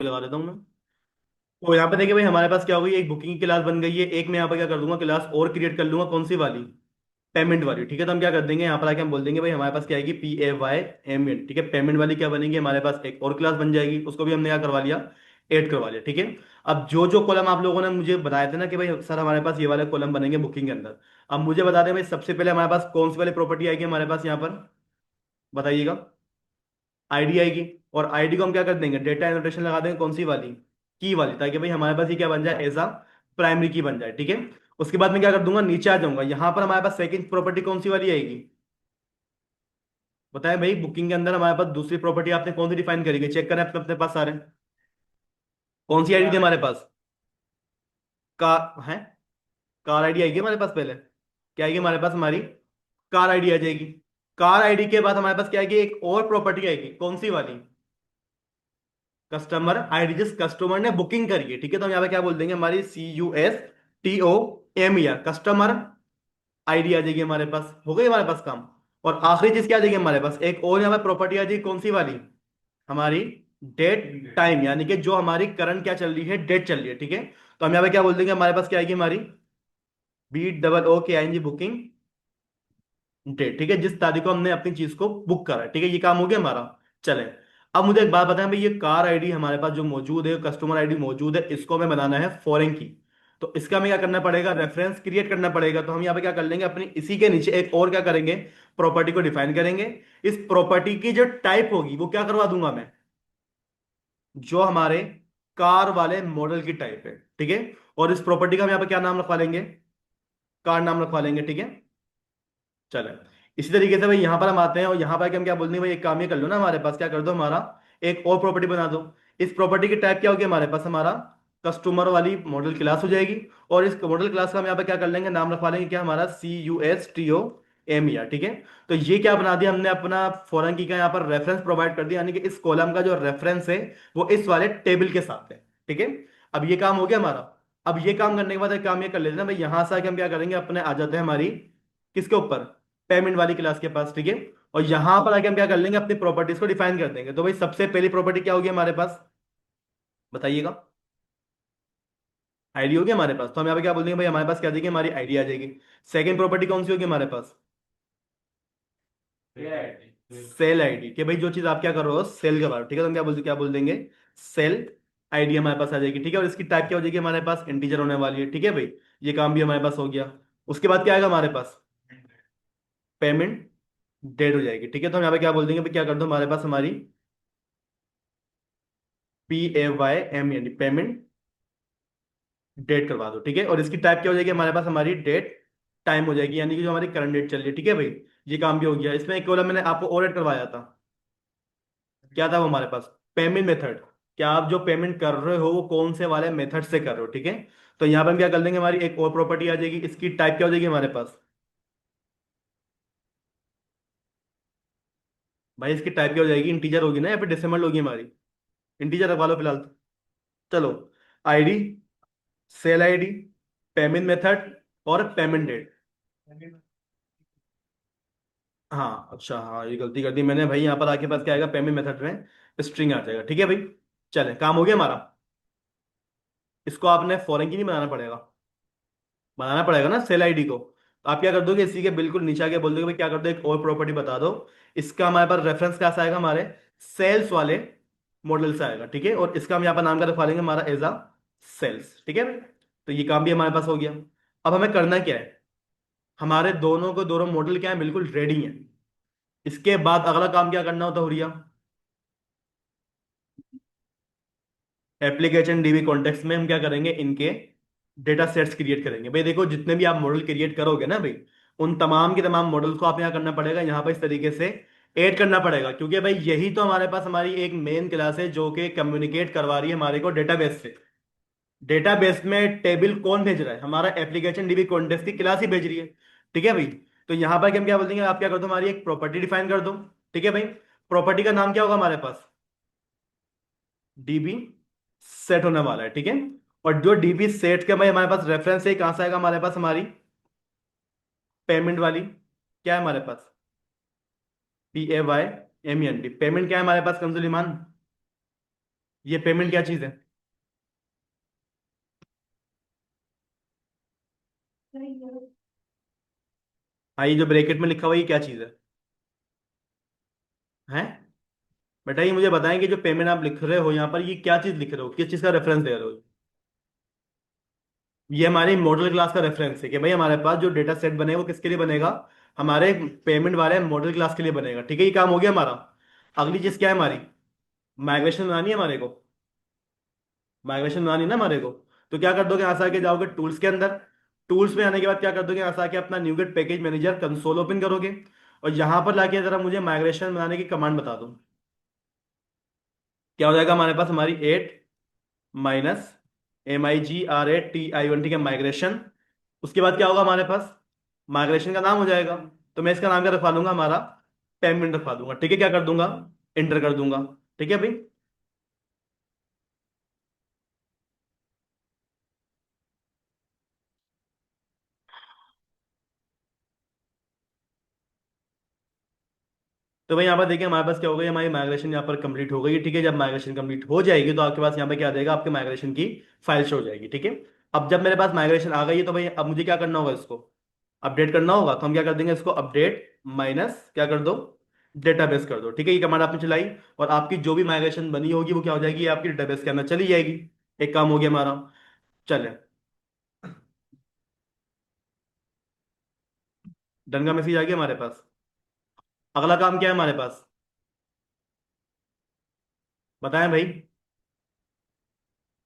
लगा देता हूँ मैं। तो यहाँ पे देखिए भाई हमारे पास क्या हो गई, एक बुकिंग की क्लास बन गई है, एक मैं यहाँ पे क्या कर दूंगा क्लास और क्रिएट कर लूंगा, कौन सी वाली, पेमेंट वाली। ठीक है, तो हम क्या कर देंगे यहाँ पर आके हम बोल देंगे भाई हमारे पास क्या आएगी, PAYMENT। ठीक है, पेमेंट वाली क्या बनेगी, हमारे पास एक और क्लास बन जाएगी, उसको भी हमने क्या करवा लिया, ऐड करवा लिया। ठीक है, अब जो जो कॉलम आप लोगों ने मुझे बताए थे ना कि भाई सर हमारे पास ये वाले कॉलम बनेंगे बुकिंग के अंदर, अब मुझे बता दें भाई सबसे पहले हमारे पास कौन सी वाली प्रॉपर्टी आएगी हमारे पास यहाँ पर, बताइएगा। आईडी आएगी, और आईडी को हम क्या कर देंगे, डेटा एनोटेशन लगा देंगे, कौन सी वाली, की वाली, ताकि भाई हमारे पास ये क्या बन जाए, एज अ प्राइमरी की बन जाए। ठीक है, उसके बाद मैं क्या कर दूंगा, नीचे आ जाऊंगा, यहाँ पर हमारे पास सेकंड प्रॉपर्टी कौन सी वाली आएगी, बताएं भाई। बुकिंग के अंदर हमारे पास दूसरी प्रॉपर्टी आपने कौन सी डिफाइन करी है, चेक करें अपने अपने पास सारे, कौन सी आईडी थी हमारे पास, कार है, कार आईडी आएगी हमारे पास पहले, क्या आएगी हमारे पास, हमारी कार आईडी आ जाएगी। कार आईडी के बाद हमारे पास क्या आएगी, एक और प्रॉपर्टी आएगी, कौन सी वाली, कस्टमर आईडी, जिस कस्टमर ने बुकिंग करी है। ठीक है, तो हम यहाँ पे क्या बोल देंगे, हमारी CUSTOMER, कस्टमर आईडी आ जाएगी हमारे पास, हो गई हमारे पास काम। और आखिरी चीज क्या आ जाएगी हमारे पास, एक और यहाँ पे प्रॉपर्टी आ जाएगी, कौन सी वाली, हमारी डेट टाइम, यानी कि जो हमारी करंट क्या चल रही है, डेट चल रही है। ठीक है, तो हम यहाँ पे क्या बोल देंगे, हमारे पास क्या आएगी, हमारी BOOKING बुकिंग डेट। ठीक है, जिस तारीख को हमने अपनी चीज को बुक करा है। ठीक है, ये काम हो गया हमारा। चले, अब मुझे एक बात बताएं भाई, ये कार आईडी हमारे पास जो मौजूद है, कस्टमर आईडी मौजूद है, इसको हमें बनाना है फॉरेन की। तो इसका हमें क्या करना पड़ेगा, रेफरेंस क्रिएट करना पड़ेगा। तो हम यहाँ पे क्या कर लेंगे, अपनी इसी के नीचे एक और क्या करेंगे, प्रॉपर्टी को डिफाइन करेंगे। इस प्रॉपर्टी की जो टाइप होगी वो क्या करवा दूंगा मैं, जो हमारे कार वाले मॉडल की टाइप है। ठीक है, और इस प्रॉपर्टी का हम यहाँ पे क्या नाम रखवा लेंगे, कार नाम रखवा लेंगे। ठीक है, चले, इसी तरीके से भाई यहां पर हम आते हैं, और यहां पर कि हम क्या बोलते हैं भाई, एक काम ये कर लो ना, हमारे पास क्या कर दो, हमारा एक और प्रॉपर्टी बना दो। इस प्रॉपर्टी की टाइप क्या होगी हमारे पास, हमारा कस्टमर वाली मॉडल क्लास हो जाएगी। और इस मॉडल क्लास का हम यहाँ पे क्या कर लेंगे, नाम रखवा लेंगे क्या, हमारा CUSTOMER। ठीक है, तो ये क्या बना दिया हमने, अपना फॉरेन की का यहाँ पर रेफरेंस प्रोवाइड कर दिया, यानी कि इस कॉलम का जो रेफरेंस है वो इस वाले टेबल के साथ है। ठीक है, अब ये काम हो गया हमारा। अब ये काम करने के बाद एक काम ये कर लेते हैं ना भाई, यहां से आके हम क्या करेंगे, अपने आ जाते हैं हमारी किसके ऊपर, पेमेंट वाली क्लास के पास। ठीक है, और यहां पर आके हम क्या कर लेंगे, अपनी प्रॉपर्टीज को डिफाइन कर देंगे। तो भाई सबसे पहली प्रॉपर्टी क्या होगी हमारे पास, बताइएगा। आईडी होगी हमारे पास, तो हम यहाँ पे क्या बोल देंगे भाई, हमारे पास क्या देगी, हमारी आईडी आ जाएगी। सेकंड प्रॉपर्टी कौन सी होगी हमारे पास, सेल आईडी, कि भाई जो चीज आप क्या कर रहे हो, सेल के बारे में। ठीक है, तो हम क्या बोल देंगे, सेल आईडी हमारे पास आ जाएगी। ठीक है, और इसकी टाइप क्या हो जाएगी हमारे पास, इंटीजर होने वाली है। ठीक है भाई, ये काम भी हमारे पास हो गया। उसके बाद क्या आएगा हमारे पास, पेमेंट डेट हो जाएगी। ठीक है, तो हम यहाँ पे क्या बोल देंगे भाई, क्या कर दो हमारे पास, हमारी PAYMENT, पेमेंट डेट करवा दो। ठीक है, और इसकी टाइप क्या हो जाएगी हमारे पास, हमारी डेट टाइम हो जाएगी, यानी कि जो हमारी करंट डेट चल रही है। ठीक है भाई, ये काम भी हो गया। इसमें एक कॉलम मैंने आपको और ऐड करवाया था, क्या था वो हमारे पास, पेमेंट मेथड, क्या आप जो पेमेंट कर रहे हो वो कौन से वाले मेथड से कर रहे हो। ठीक है, तो यहाँ पर हम क्या कर देंगे, हमारी एक और प्रॉपर्टी आ जाएगी, इसकी टाइप क्या हो जाएगी हमारे पास, भाई इसकी टाइप क्या हो जाएगी, इंटीजर होगी ना या फिर डेसिमल होगी हमारी, इंटीजर रखवा लो फिलहाल तो। चलो, ID, sale ID, payment method और पेमेंट डेट। हाँ अच्छा, हाँ ये गलती कर दी मैंने भाई, यहाँ पर आके पास क्या आएगा, पेमेंट मेथड में स्ट्रिंग आ जाएगा। ठीक है भाई, चले काम हो गया हमारा। इसको आपने फॉरेन की नहीं बनाना पड़ेगा, बनाना पड़ेगा ना सेल आईडी को। तो आप क्या कर दोगे, इसी के बिल्कुल नीचे आके बोल दोगे भाई, क्या कर दो, एक और प्रॉपर्टी बता दो। इसका हमारे पास रेफरेंस कैसा आएगा, हमारे सेल्स वाले मॉडल से आएगा। ठीक है, और इसका हम यहाँ पर नाम का रखवा लेंगे, हमारा एज अ सेल्स। ठीक है भाई, तो ये काम भी हमारे पास हो गया। अब हमें करना क्या है, हमारे दोनों को दोनों मॉडल क्या है, बिल्कुल रेडी है। इसके बाद अगला काम क्या करना होता है हुरिया, एप्लीकेशन DB कॉन्टेक्स्ट में हम क्या करेंगे, इनके डेटा सेट्स क्रिएट करेंगे। भाई देखो, जितने भी आप मॉडल क्रिएट करोगे ना भाई, उन तमाम के तमाम मॉडल को आप यहाँ करना पड़ेगा, यहाँ पर इस तरीके से ऐड करना पड़ेगा, क्योंकि भाई यही तो हमारे पास हमारी एक मेन क्लास है जो कि कम्युनिकेट करवा रही है हमारे को डेटाबेस से। डेटाबेस में टेबल कौन भेज रहा है, हमारा एप्लीकेशन DB कॉन्टेक्स्ट की क्लास ही भेज रही है। ठीक है भाई, तो यहाँ पर हम क्या बोल देंगे, आप क्या कर दो, हमारी एक प्रॉपर्टी डिफाइन कर दो। ठीक है भाई, प्रॉपर्टी का नाम क्या होगा हमारे पास, DB सेट होने वाला है। ठीक है, और जो DB सेट के भाई हमारे पास रेफरेंस है, कहां से आएगा हमारे पास, हमारी पेमेंट वाली, क्या है हमारे पास, PAYMENT, पेमेंट क्या है हमारे पास, कंजुल ईमान, ये पेमेंट क्या चीज है? हाँ, ये जो ब्रैकेट में लिखा हुआ है ये क्या चीज है? हैं? बेटा ये मुझे बताएं कि जो पेमेंट आप लिख रहे हो यहाँ पर, ये क्या चीज लिख रहे हो, किस चीज का रेफरेंस दे रहे हो? ये हमारे मॉडल क्लास का रेफरेंस है कि भाई हमारे पास जो डेटा सेट बनेगा वो किसके लिए बनेगा? हमारे पेमेंट वाले मॉडल क्लास के लिए बनेगा। ठीक है, ये काम हो गया हमारा। अगली चीज क्या है हमारी? माइग्रेशन बनानी है हमारे को। माइग्रेशन बनानी है ना हमारे को। तो क्या कर दोगे, यहाँ से आके जाओगे टूल्स के अंदर। टूल्स में आने के बाद क्या कर दोगे, यहाँ से आके अपना NuGet package manager console open करोगे। और यहाँ पर लाके जरा मुझे माइग्रेशन बनाने की कमांड बता दो। क्या हो जाएगा हमारे पास? हमारी 8 - MIGRATION, ठीक है, माइग्रेशन। उसके बाद क्या होगा हमारे पास? माइग्रेशन का नाम हो जाएगा। तो मैं इसका नाम क्या रखवा दूंगा हमारा? पेमेंट रखवा दूंगा। ठीक है, क्या कर दूंगा? इंटर कर दूंगा। ठीक है भाई। तो भाई यहाँ पर देखिए हमारे पास क्या हो गई, हमारी माइग्रेशन यहाँ पर कंप्लीट हो गई है। ठीक है, जब माइग्रेशन कंप्लीट हो जाएगी तो आपके पास यहाँ पे क्या देगा, आपके माइग्रेशन की फाइल शो हो जाएगी। ठीक है। अब जब मेरे पास माइग्रेशन आ गई है तो भाई अब मुझे क्या करना होगा, इसको अपडेट करना होगा। तो हम क्या कर देंगे, इसको अपडेट माइनस क्या कर दो, डेटाबेस कर दो। ठीक है, ये कमांड आपने चलाई और आपकी जो भी माइग्रेशन बनी होगी वो क्या हो जाएगी, ये आपकी डेटाबेस के अंदर चली जाएगी। एक काम हो गया हमारा। चले, डन का मैसेज आ गया हमारे पास। अगला काम क्या है हमारे पास? बताएं भाई।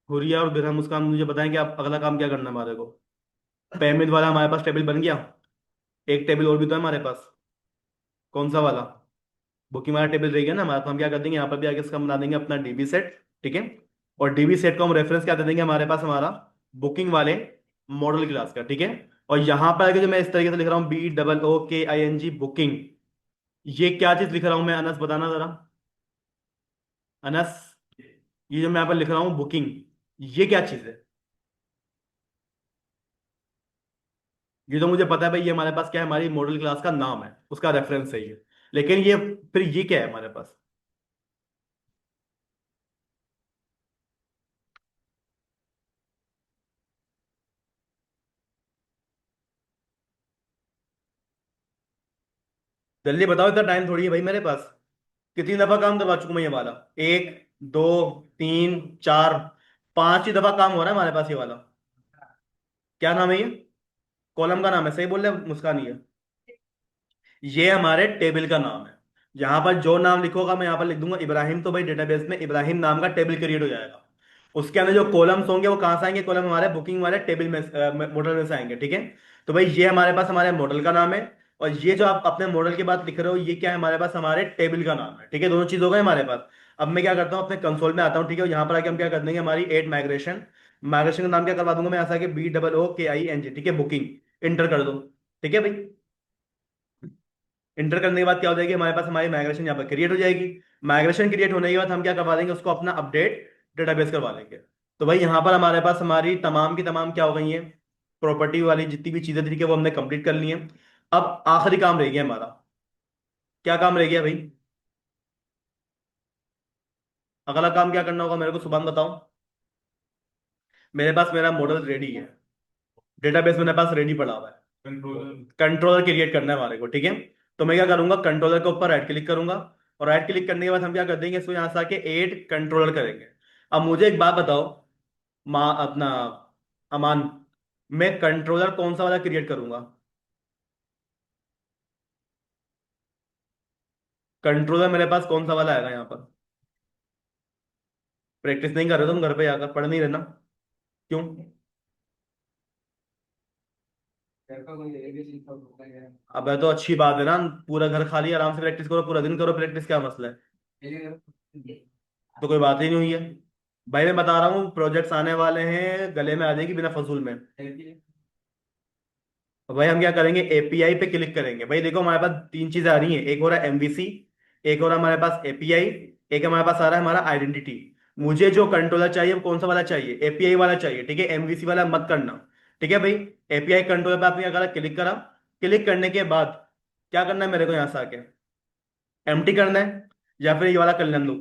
हुरिया और बिरहम मुस्कान, मुझे बताएं कि आप अगला काम क्या करना है हमारे को? पेमेंट वाला हमारे पास टेबल बन गया। एक टेबल और भी तो है हमारे पास। कौन सा वाला? बुकिंग वाला टेबल रह गया ना हमारा। तो हम क्या कर देंगे, यहाँ पर भी आगे इसका बना देंगे अपना डीबी सेट। ठीक है। और डीबी सेट को हम रेफरेंस क्या दे देंगे हमारे पास, हमारा बुकिंग वाले मॉडल क्लास का। ठीक है। और यहाँ पर आगे जो मैं इस तरीके से लिख रहा हूँ, BOOKING बुकिंग, ये क्या चीज लिख रहा हूँ मैं, अनस बताना जरा। अनस, ये जो मैं यहाँ पर लिख रहा हूँ बुकिंग, ये क्या चीज है? ये तो मुझे पता है भाई, ये हमारे पास क्या है, हमारी मॉडल क्लास का नाम है, उसका रेफरेंस है ये। लेकिन ये फिर ये क्या है हमारे पास? जल्दी बताओ, इतना टाइम थोड़ी है भाई मेरे पास। कितनी दफा काम करवा चुका मैं ये वाला? एक, दो, तीन, चार, पांचवी दफा काम हो रहा है हमारे पास ये वाला। क्या नाम है ये? कॉलम का नाम है, सही बोल रहे हैं मुस्कान ये? ये हमारे टेबल का नाम है। यहाँ पर जो नाम लिखोगा मैं यहाँ पर लिख दूंगा इब्राहिम, तो भाई डेटाबेस में इब्राहिम नाम का टेबल क्रिएट हो जाएगा। उसके अंदर जो कॉलम्स होंगे वो कहाँ से आएंगे, कॉलम हमारे बुकिंग वाले टेबल में मॉडल में से आएंगे। ठीक है। तो भाई ये हमारे पास हमारे मॉडल का नाम है। और ये जो आप अपने मॉडल के बाद लिख रहे हो ये क्या है हमारे पास, हमारे टेबल का नाम है। ठीक है, दोनों चीज हो गए हमारे पास। अब मैं क्या करता हूँ, अपने कंसोल में आता हूँ। ठीक है, यहाँ पर आके हम क्या कर देंगे, हमारी 8 माइग्रेशन का नाम क्या करवा दूंगा मैं, यहाँ से आके BOOKING। ठीक है, बुकिंग। इंटर कर दो। ठीक है भाई। इंटर करने के बाद क्या हो जाएगी हमारे पास, हमारी माइग्रेशन यहाँ पर क्रिएट हो जाएगी। माइग्रेशन क्रिएट होने के बाद हम क्या करवा देंगे, उसको अपना अपडेट डेटाबेस करवा देंगे। तो भाई यहाँ पर हमारे पास हमारी तमाम की तमाम क्या हो गई है, प्रॉपर्टी वाली जितनी भी चीजें थी कि वो हमने कंप्लीट कर ली है। अब आखिरी काम रह गया हमारा। क्या काम रह गया भाई? अगला काम क्या करना होगा मेरे को, सुबह बताओ। मेरे पास मेरा मॉडल रेडी है, डेटाबेस मेरे पास रेडी पड़ा हुआ है। कंट्रोलर क्रिएट करना है हमारे को। ठीक है। तो मैं क्या करूंगा, कंट्रोलर के ऊपर राइट क्लिक करूंगा। और राइट क्लिक करने के बाद हम क्या कर देंगे, इसको यहाँ से आके ऐड कंट्रोलर करेंगे। अब मुझे एक बात बताओ, माँ अपना अमान, मैं कंट्रोलर कौन सा वाला क्रिएट करूंगा? कंट्रोलर मेरे पास कौन सा वाला आएगा यहाँ पर? प्रैक्टिस नहीं कर रहे हो तुम घर पे आकर, पढ़ नहीं रहे ना? क्यों? अब तो अच्छी बात है ना, पूरा घर खाली, आराम से प्रैक्टिस करो, पूरा दिन करो प्रैक्टिस, क्या मसला है? तो कोई बात ही नहीं हुई है। भाई मैं बता रहा हूँ प्रोजेक्ट्स आने वाले हैं, गले में आ जाएगी बिना फजूल में। तो भाई हम क्या करेंगे, एपीआई पे क्लिक करेंगे। भाई देखो हमारे पास तीन चीजें आ रही हैं, एक हो रहा है एमवीसी, एक हो रहा है हमारे पास एपीआई, एक हमारे पास आ रहा है हमारा आइडेंटिटी। मुझे जो कंट्रोलर चाहिए वो कौन सा वाला चाहिए, एपीआई वाला चाहिए। ठीक है, एमवीसी वाला मत करना। ठीक है भाई। एपीआई कंट्रोलर पे आपने क्या करा, क्लिक करा। क्लिक करने के बाद क्या करना है मेरे को, यहाँ से आके एम्प्टी करना है, या फिर ये वाला कर लेना दो,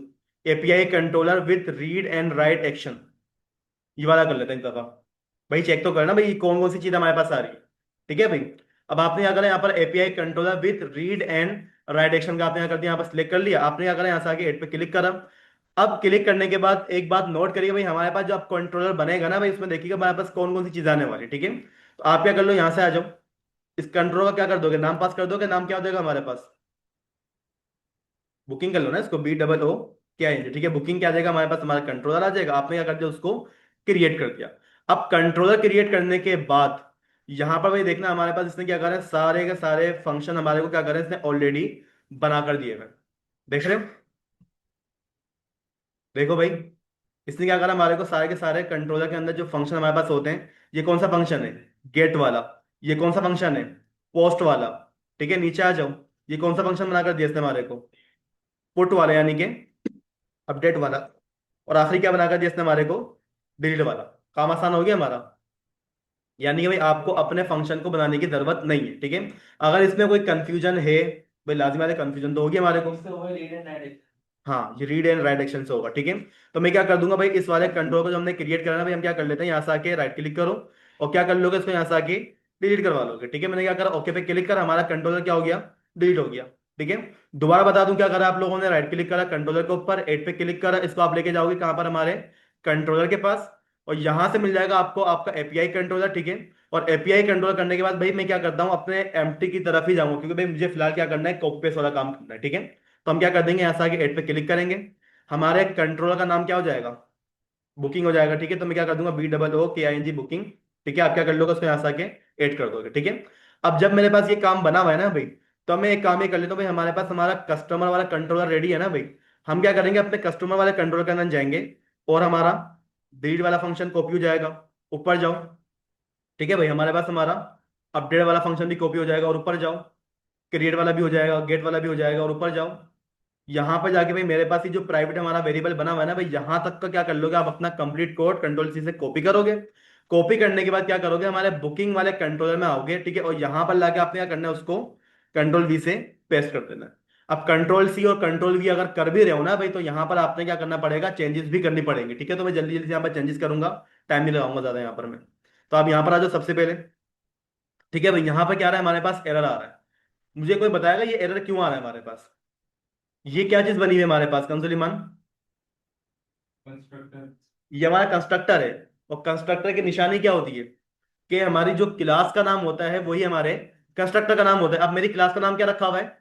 API controller with read and right action, ये वाला कर लेते हैं एक दफा। भाई चेक तो करना भाई कौन कौन सी चीज हमारे पास आ रही है। ठीक है भाई। अब आपने क्या करा यहाँ पर API controller with read and right action का आपने क्या कर दिया, यहाँ पर सिलेक्ट कर लिया। आपने क्या करा, यहाँ से आगे एड पे क्लिक करा। अब क्लिक करने के बाद एक बात नोट करिए भाई, हमारे पास जो अब कंट्रोलर बनेगा ना भाई, उसमें देखिएगा हमारे पास कौन कौन सी चीज आने वाली है। ठीक है, तो आप क्या कर लो, यहाँ से आ जाओ। इस कंट्रोलर का क्या कर दोगे, नाम पास कर दोगे। नाम क्या हो जाएगा हमारे पास, बुकिंग कर लो ना इसको, BOO क्या है, ठीक है। बुकिंग क्या आ जाएगा हमारे पास, हमारा कंट्रोलर आ जाएगा। आपने क्या कर दिया, उसको क्रिएट कर दिया। अब कंट्रोलर क्रिएट करने के बाद यहां पर भाई देखना हमारे पास इसने क्या करा है, सारे के सारे फंक्शन हमारे को क्या कर रहे हैं, इसने ऑलरेडी बना कर दिए हैं। देख रहे हो, देखो भाई, इसने क्या करा, हमारे को सारे के सारे कंट्रोलर के अंदर जो फंक्शन हमारे पास होते हैं, ये कौन सा फंक्शन है, गेट वाला। ये कौन सा फंक्शन है, पोस्ट वाला। ठीक है, नीचे आ जाओ। ये कौन सा फंक्शन बना कर दिया इसने हमारे को, पुट वाला, यानी कि अपडेट वाला। और आखिरी क्या बनाकर दिया इसने हमारे को, डिलीट वाला। काम आसान हो गया हमारा। यानी कि भाई आपको अपने फंक्शन को बनाने की जरूरत नहीं है। ठीक है, अगर इसमें कोई कंफ्यूजन है, भाई लाजिम है, कंफ्यूजन तो होगी हमारे को। हाँ, ये रीड एंड राइट एक्शन से होगा। ठीक है, तो मैं क्या कर दूंगा भाई, इस वाले कंट्रोल को जो हमने क्रिएट करा ना भाई, हम क्या कर लेते हैं, यहाँ से आके राइट क्लिक करो और क्या कर लोगे, इसको यहाँ से आके डिलीट करवा लोगे। ठीक है, मैंने क्या करा, ओके पे क्लिक करा, हमारा कंट्रोलर क्या हो गया, डिलीट हो गया। ठीक है, दोबारा बता दूं क्या करा आप लोगों ने, राइट क्लिक करा कंट्रोलर के ऊपर, एड पे क्लिक करा, इसको आप लेके जाओगे कहाँ पर, हमारे कंट्रोलर के पास। और यहां से मिल जाएगा आपको आपका एपीआई कंट्रोलर। ठीक है, और एपीआई कंट्रोलर करने के बाद भाई मैं क्या करता हूँ, अपने एमटी की तरफ ही जाऊंगा, क्योंकि भाई मुझे फिलहाल क्या करना है, कॉपी पेस्ट वाला काम करना है। ठीक है, तो हम क्या कर देंगे, यहाँ से आगे एड पे क्लिक करेंगे, हमारे कंट्रोलर का नाम क्या हो जाएगा, बुकिंग हो जाएगा। ठीक है, तो मैं क्या कर दूंगा, BOOKING बुकिंग। ठीक है, आप क्या कर लोगे, उसको यहाँ से आके ऐड कर दोगे। ठीक है, अब जब मेरे पास ये काम बना हुआ है ना भाई, तो मैं एक काम ये कर लेता हूँ भाई, हमारे पास हमारा कस्टमर वाला कंट्रोलर रेडी है ना भाई। हम क्या करेंगे, अपने कस्टमर वाले कंट्रोलर के अंदर जाएंगे और हमारा डिलीट वाला फंक्शन कॉपी हो जाएगा, ऊपर जाओ। ठीक है भाई, हमारे पास हमारा अपडेट वाला फंक्शन भी कॉपी हो जाएगा और ऊपर जाओ। क्रिएट वाला भी हो जाएगा, गेट वाला भी हो जाएगा और ऊपर जाओ। यहाँ पर जाके भाई मेरे पास ही जो प्राइवेट हमारा वेरिएबल बना हुआ है ना भाई, यहाँ तक का क्या कर लोगे आप, अपना कंप्लीट कोड कंट्रोल C से कॉपी करोगे। कॉपी करने के बाद क्या करोगे, हमारे बुकिंग वाले कंट्रोलर में आओगे। ठीक है, और यहाँ पर लाके आपने क्या करना है, उसको कंट्रोल V से पेस्ट कर देना है। अब कंट्रोल C और कंट्रोल V अगर कर भी रहे हो ना भाई, तो यहाँ पर आपने क्या करना पड़ेगा, चेंजेस भी करनी पड़ेंगे। ठीक है, तो मैं जल्दी जल्दी यहाँ पर चेंजेस करूंगा, टाइम नहीं लगाऊंगा ज्यादा यहाँ पर मैं। तो आप यहाँ पर आ जाओ सबसे पहले। ठीक है भाई, यहाँ पर क्या आ रहा है, हमारे पास एरर आ रहा है। मुझे कोई बताएगा ये एरर क्यों आ रहा है हमारे पास, ये क्या चीज बनी हुई है हमारे पास कंसोलिमान, ये हमारा कंस्ट्रक्टर है। और कंस्ट्रक्टर की निशानी क्या होती है, कि हमारी जो क्लास का नाम होता है वही हमारे कंस्ट्रक्टर का नाम होता है। अब मेरी क्लास का नाम क्या रखा हुआ है,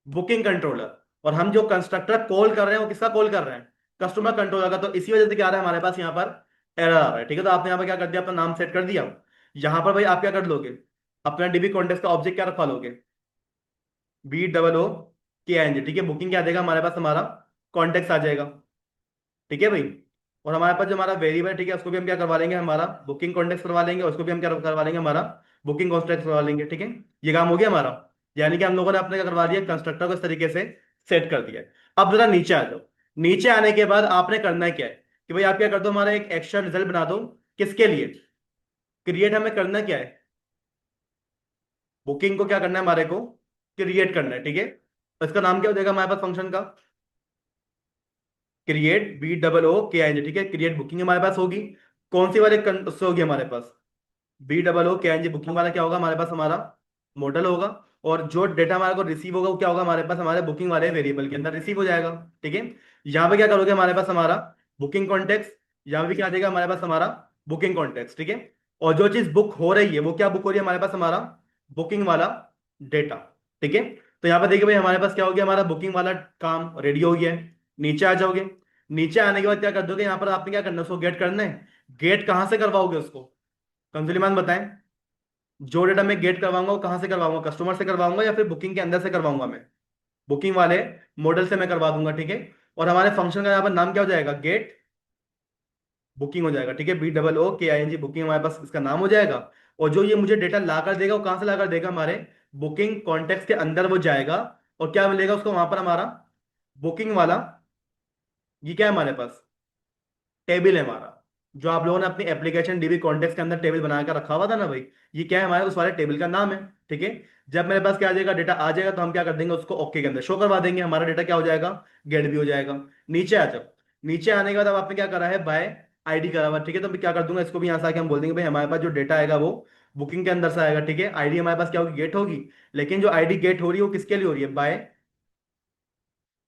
बुकिंग कंट्रोलर। और हम जो कंस्ट्रक्टर कॉल कर रहे हैं वो किसका कॉल कर रहे हैं, कस्टमर कंट्रोलर का। तो इसी वजह से क्या आ रहा है हमारे पास यहाँ पर एरर आ रहा है। ठीक है, तो आपने यहाँ पर क्या कर दिया, अपना नाम सेट कर दिया। यहाँ पर भाई आप क्या कर लोगे, अपना डीबी कॉन्टेक्स्ट का ऑब्जेक्ट क्या रखवा लोगे, BOOKING। ठीक है, बुकिंग क्या देगा हमारे पास, हमारा कॉन्टेक्ट आ जाएगा। ठीक है भाई, और हमारे पास जो हमारा वेरिएबल, ठीक है, उसको भी हम क्या करवा लेंगे, हमारा बुकिंग कॉन्टेक्ट करवा लेंगे, और उसको भी हम क्या करवा लेंगे, हमारा बुकिंग कॉन्टेक्ट करवा लेंगे। ठीक है, ये काम हो गया हमारा। यानी कि हम लोगों ने अपने क्या करवा दिया, कंस्ट्रक्टर को इस तरीके से सेट कर दिया है। अब जरा नीचे आ जाओ। नीचे आने के बाद आपने करना है क्या है, कि भाई आप क्या कर दो, हमारा एक एक्शन रिजल्ट बना दो। किसके लिए, क्रिएट हमें करना क्या है, बुकिंग को क्या करना है हमारे को, क्रिएट करना है। ठीक है, तो इसका नाम क्या हो जाएगा हमारे पास फंक्शन का, क्रिएट BOOKING। ठीक है, क्रिएट बुकिंग हमारे पास होगी। कौन सी वाले उससे होगी हमारे पास, BOOKING बुकिंग वाला क्या होगा हमारे पास, हमारा मॉडल होगा। और जो डेटा हमारे को रिसीव होगा वो क्या होगा हमारे पास, हमारे बुकिंग वाले वेरिएबल के अंदर रिसीव हो जाएगा। ठीक है, यहाँ पे क्या करोगे, हमारे पास हमारा बुकिंग कॉन्टेक्स्ट, यहाँ पे क्या आ जाएगा हमारे पास, हमारा बुकिंग कॉन्टेक्स्ट। ठीक है, और जो चीज बुक हो रही है वो क्या बुक हो रही है हमारे पास, हमारा बुकिंग वाला डेटा। ठीक है, तो यहाँ पे देखिए भाई हमारे पास क्या हो गया, हमारा बुकिंग वाला काम रेडी हो गया है। नीचे आ जाओगे। नीचे आने के बाद क्या कर दोगे, यहाँ पर आपने क्या करना है, उसको गेट करना है। गेट कहाँ से करवाओगे उसको, कंसुलिमान बताएं। जो डेटा मैं गेट करवाऊंगा वो कहाँ से करवाऊंगा, कस्टमर से करवाऊंगा या फिर बुकिंग के अंदर से करवाऊंगा मैं, बुकिंग वाले मॉडल से मैं करवा दूंगा। ठीक है, और हमारे फंक्शन का यहाँ पर नाम क्या हो जाएगा, गेट बुकिंग हो जाएगा। ठीक है, BOOKING बुकिंग हमारे पास इसका नाम हो जाएगा। और जो ये मुझे डेटा ला कर देगा वो कहाँ से ला कर देगा, हमारे बुकिंग कॉन्टेक्स्ट के अंदर वो जाएगा। और क्या मिलेगा उसको वहां पर, हमारा बुकिंग वाला, ये क्या है हमारे पास, टेबल है हमारा, जो आप लोगों ने अपनी एप्लीकेशन DB कॉन्टेक्स्ट के अंदर टेबल बना कर रखा हुआ था ना भाई, ये क्या है हमारे उस वाले टेबल का नाम है। ठीक है। जब मेरे पास क्या आ जाएगा, डेटा आ जाएगा, तो हम क्या कर देंगे, उसको ओके के अंदर शो करवा देंगे, हमारा डेटा क्या हो जाएगा, गेट भी हो जाएगा। नीचे आ जाओ। नीचे आने के बाद अब आपने क्या करा है, बाय आईडी करा हुआ, ठीक है। तो मैं क्या कर दूंगा, इसको भी यहाँ से आके हम बोल देंगे भाई हमारे पास जो डेटा आएगा वो बुकिंग के अंदर से आएगा, ठीक है। आईडी हमारे पास क्या होगी, गेट होगी। लेकिन जो आईडी गेट हो रही है वो किसके लिए हो रही है, बाय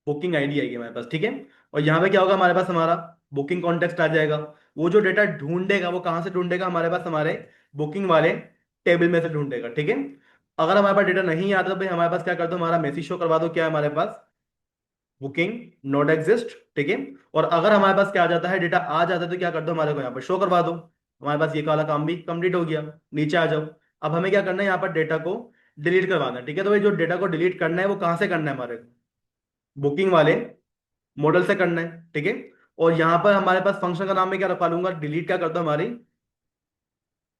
बुकिंग आईडी आएगी हमारे पास, ठीक है। और यहाँ पे क्या होगा हमारे पास, हमारा बुकिंग कॉन्टेक्स्ट आ जाएगा। वो जो डेटा ढूंढेगा वो कहाँ से ढूंढेगा, हमारे पास हमारे बुकिंग वाले टेबल में से ढूंढेगा, ठीक है। अगर हमारे पास डेटा नहीं आता तो भाई हमारे पास क्या कर दो, हमारा मैसेज शो करवा दो, क्या है हमारे पास, बुकिंग नॉट एग्जिस्ट, ठीक है। और अगर हमारे पास क्या आ जाता है, डेटा आ जाता है, तो क्या कर दो, हमारे को यहाँ पर शो करवा दो। हमारे पास ये वाला काम भी कंप्लीट हो गया। नीचे आ जाओ। अब हमें क्या करना है, यहाँ पर डेटा को डिलीट करवाना है, ठीक है। तो भाई जो डेटा को डिलीट करना है वो कहाँ से करना है, हमारे बुकिंग वाले मॉडल से करना है, ठीक है। और यहां पर हमारे पास फंक्शन का नाम में क्या रखवा लूंगा, डिलीट क्या कर दो, हमारी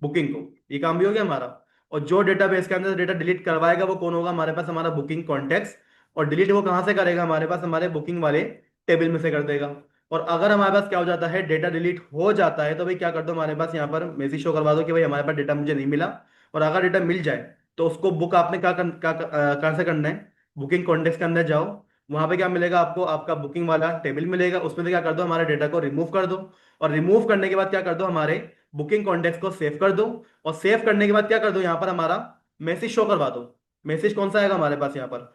बुकिंग को। ये काम भी हो गया हमारा। और जो डेटाबेस के अंदर डेटा डिलीट करवाएगा वो कौन होगा, हमारे पास हमारा बुकिंग कॉन्टेक्ट। और डिलीट वो कहां से करेगा, हमारे पास हमारे बुकिंग वाले टेबल में से कर देगा। और अगर हमारे पास क्या हो जाता है, डेटा डिलीट हो जाता है, तो भाई क्या कर दो, हमारे पास यहाँ पर मैसेज शो करवा दो कि भाई हमारे पास डेटा मुझे नहीं मिला। और अगर डेटा मिल जाए तो उसको बुक आपने कहाँ से करना है, बुकिंग कॉन्टेक्ट के अंदर जाओ। वहां पे क्या मिलेगा आपको, आपका बुकिंग वाला टेबल मिलेगा, उसमें से क्या कर दो, हमारे डेटा को रिमूव कर दो। और रिमूव करने के बाद क्या कर दो, हमारे बुकिंग कॉन्टेक्ट को सेव कर दो। और सेव करने के बाद क्या कर दो, यहाँ पर हमारा मैसेज शो करवा दो। मैसेज कौन सा आएगा हमारे पास, यहाँ पर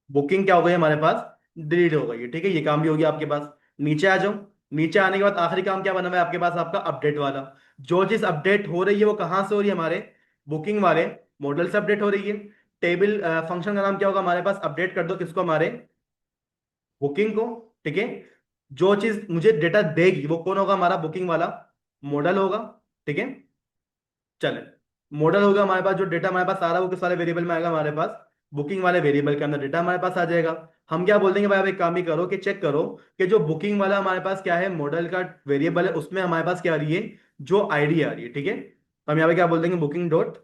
बुकिंग क्या हो गई हमारे पास, डिलीट हो गई है, ठीक है। ये काम भी हो गया आपके पास। नीचे आ जाओ। नीचे आने के बाद आखिरी काम क्या बना हुआ है आपके पास, आपका अपडेट वाला। जो चीज अपडेट हो रही है वो कहाँ से हो रही है, हमारे बुकिंग वाले मॉडल से अपडेट हो रही है। टेबल फंक्शन का नाम क्या होगा हमारे पास, अपडेट कर दो किसको, हमारे बुकिंग को, ठीक है। जो चीज मुझे डेटा देगी वो कौन होगा, हमारा बुकिंग वाला मॉडल होगा, ठीक है। चले, मॉडल होगा हमारे पास, जो डेटा हमारे पास आ रहा है वो किस वाले वेरिएबल में आएगा, हमारे पास बुकिंग वाले वेरिएबल के अंदर डेटा हमारे पास आ जाएगा। हम क्या बोल देंगे भाई, आप एक काम ही करो कि चेक करो कि जो बुकिंग वाला हमारे पास क्या है, मॉडल का वेरिएबल है, उसमें हमारे पास क्या आ रही है, जो आईडी आ रही है, ठीक है। तो हम यहाँ पे क्या बोल देंगे, बुकिंग डॉट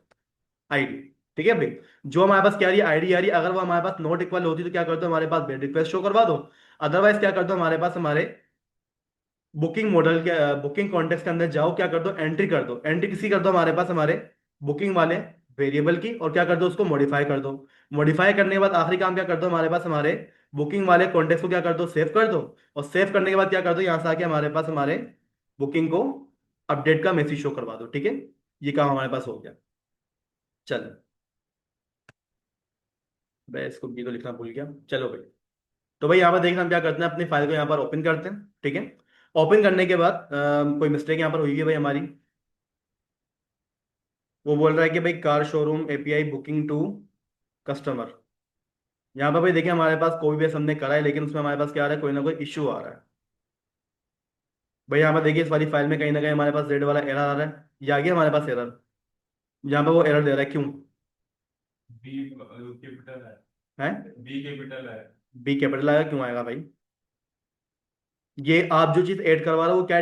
आईडी, ठीक है भाई। जो हमारे पास क्या आ रही है, आईडी आ रही है, अगर वो हमारे पास नॉट इक्वल होती तो क्या कर दो, हमारे पास रिक्वेस्ट शो करवा दो। अदरवाइज क्या कर दो, हमारे पास हमारे बुकिंग मॉडल के बुकिंग कॉन्टेक्स्ट के अंदर जाओ, क्या कर दो, एंट्री कर दो। एंट्री किसी कर दो, हमारे पास हमारे बुकिंग वाले वेरिएबल की। और क्या कर दो, उसको मॉडिफाई कर दो। मॉडिफाई करने के बाद आखिरी काम क्या कर दो, हमारे पास हमारे बुकिंग वाले कॉन्टेक्स्ट को क्या कर दो, सेव कर दो। और सेव करने के बाद क्या कर दो, यहाँ से आके हमारे पास हमारे बुकिंग को अपडेट का मैसेज शो करवा दो, ठीक है। ये काम हमारे पास हो गया। चलो, मैं इसको भी तो लिखना भूल गया। चलो भाई। तो भाई यहाँ पर देखना, हम क्या करते हैं, अपनी फाइल को यहाँ पर ओपन करते हैं, ठीक है। ओपन करने के बाद कोई मिस्टेक यहाँ पर हुई है भाई हमारी। वो बोल रहा है कि भाई car showroom API booking to customer. यहाँ पर भाई देखिए, हमारे पास कोई भी हमने करा है, लेकिन उसमें हमारे पास क्या आ रहा है, कोई ना कोई इश्यू आ रहा है। भाई यहाँ पर देखिए, इस वाली फाइल में कहीं ना कहीं हमारे पास रेड वाला एरर आ रहा है। ये आ गया हमारे पास एरर। यहाँ पे वो एरर दे रहा है, क्यों बी कैपिटल है, है, बी कैपिटल है। बी कैपिटल आएगा, क्यों आएगा भाई। ये आप जो चीज ऐड करवा रहे हो वो क्या